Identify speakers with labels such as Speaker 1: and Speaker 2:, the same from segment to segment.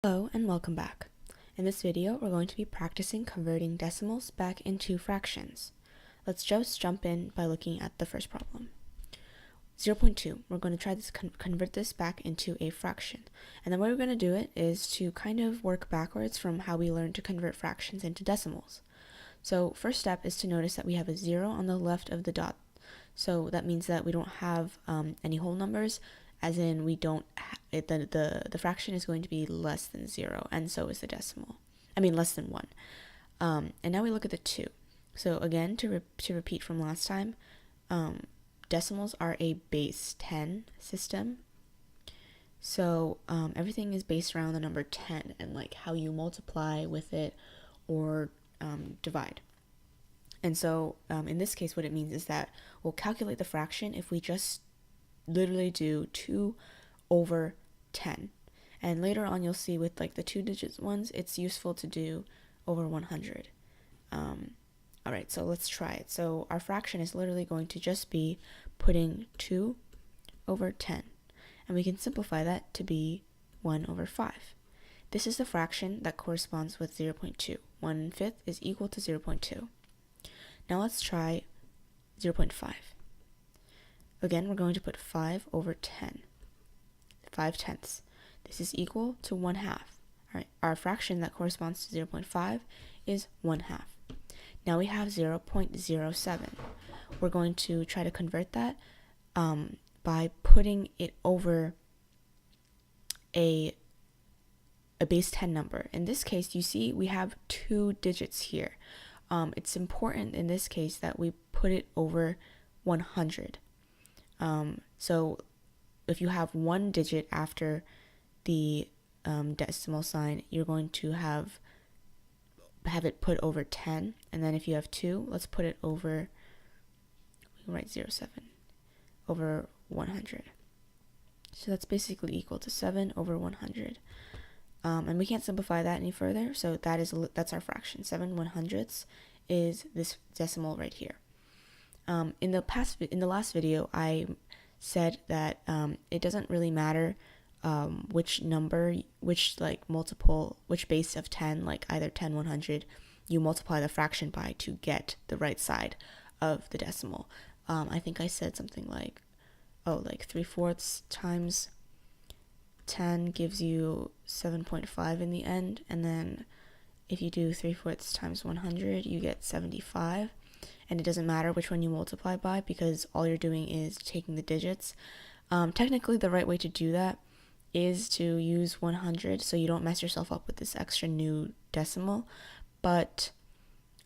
Speaker 1: Hello and welcome back. In this video, we're going to be practicing converting decimals back into fractions. Let's just jump in by looking at the first problem. 0.2, we're going to try to convert this back into a fraction. And the way we're going to do it is to kind of work backwards from how we learned to convert fractions into decimals. So first step is to notice that we have a 0 on the left of the dot. So that means that we don't have any whole numbers, as in we don't the fraction is going to be less than 0, and so is the decimal. Less than 1. And now we look at the 2. So again, to repeat from last time, decimals are a base 10 system. So everything is based around the number 10 and like how you multiply with it or divide. And so in this case, what it means is that we'll calculate the fraction if we just literally do 2 over 10. And later on you'll see with like the 2-digit ones, it's useful to do over 100. Alright, so let's try it. So our fraction is literally going to just be putting 2 over 10. And we can simplify that to be 1 over 5. This is the fraction that corresponds with 0.2. 1/5 is equal to 0.2. Now let's try 0.5. Again, we're going to put 5 over 10. 5/10. This is equal to 1/2. Alright, our fraction that corresponds to 0.5 is 1/2. Now we have 0.07. We're going to try to convert that by putting it over a base 10 number. In this case, you see we have 2 digits here. It's important in this case that we put it over 100. So if you have 1 digit after the decimal sign, you're going to have it put over 10. And then if you have 2, let's put it over, we can write 0.7 over 100. So that's basically equal to 7 over 100. And we can't simplify that any further, so that's our fraction. 7/100ths is this decimal right here. In the last video, I said that it doesn't really matter which base of 10, like either 10, 100, you multiply the fraction by to get the right side of the decimal. I think I said something like 3/4 times 10 gives you 7.5 in the end, and then if you do 3/4 times 100, you get 75. And it doesn't matter which one you multiply by because all you're doing is taking the digits. Technically, the right way to do that is to use 100 so you don't mess yourself up with this extra new decimal. But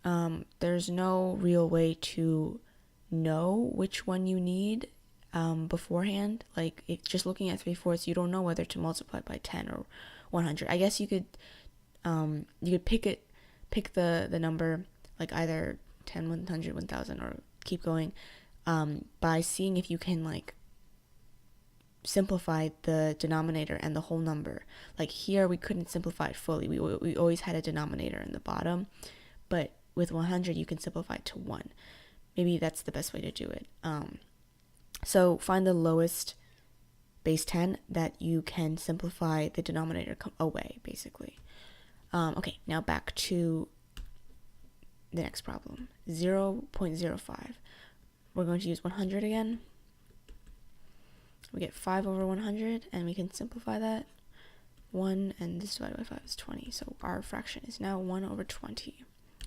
Speaker 1: there's no real way to know which one you need beforehand. Like just looking at 3/4, you don't know whether to multiply by 10 or 100. I guess you could pick the number like either 10, 100, 1000, or keep going by seeing if you can like simplify the denominator and the whole number. Like here we couldn't simplify it fully. We always had a denominator in the bottom, but with 100 you can simplify it to 1. Maybe that's the best way to do it. So find the lowest base 10 that you can simplify the denominator away, basically. Okay, now back to the next problem. 0.05. We're going to use 100 again. We get 5 over 100, and we can simplify that. 1, and this divided by 5 is 20. So our fraction is now 1 over 20.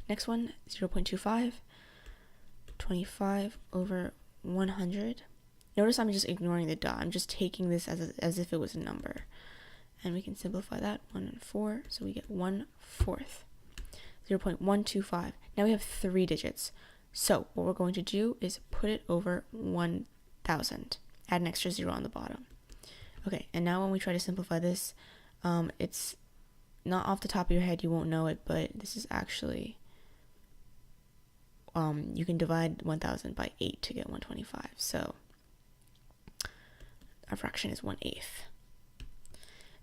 Speaker 1: Next one, 0.25. 25 over 100. Notice I'm just ignoring the dot. I'm just taking this as if it was a number. And we can simplify that. 1 and 4, so we get 1/4. 0.125. Now we have 3 digits. So what we're going to do is put it over 1000. Add an extra 0 on the bottom. Okay, and now when we try to simplify this, it's not off the top of your head, you won't know it, but this is actually, you can divide 1000 by 8 to get 125. So our fraction is 1/8.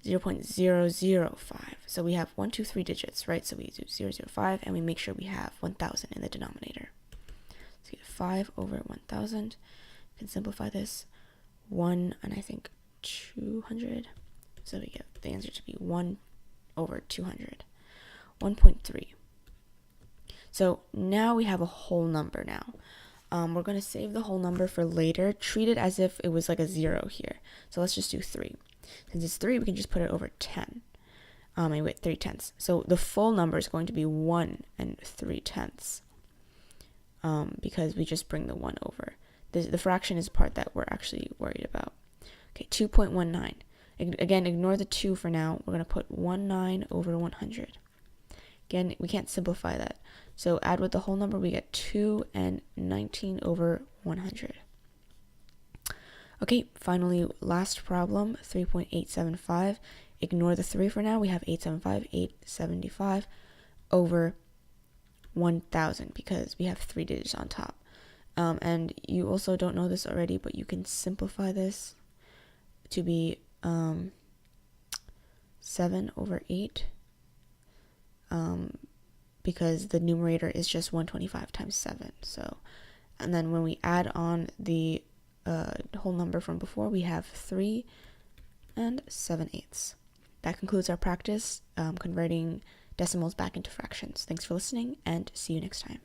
Speaker 1: 0.005. So we have 1, 2, 3 digits, right? So we do 0.005, and we make sure we have 1000 in the denominator. So we get 5 over 1000. We can simplify this. 1 and I think 200. So we get the answer to be 1 over 200. 1.3. So now we have a whole number now. We're going to save the whole number for later. Treat it as if it was like a 0 here. So let's just do 3. Since it's 3, we can just put it over 10. And wait, 3/10. So the full number is going to be 1 3/10. Because we just bring the 1 over. The fraction is the part that we're actually worried about. Okay, 2.19. Again, ignore the 2 for now. We're going to put 19 over 100. Again, we can't simplify that. So add with the whole number, we get 2 and 19 over 100. Okay, finally, last problem, 3.875. Ignore the 3 for now. We have 875 over 1,000 because we have 3 digits on top. And you also don't know this already, but you can simplify this to be 7 over 8 because the numerator is just 125 times 7. So, and then when we add on the whole number from before, we have 3 and 7/8. That concludes our practice converting decimals back into fractions. Thanks for listening, and see you next time.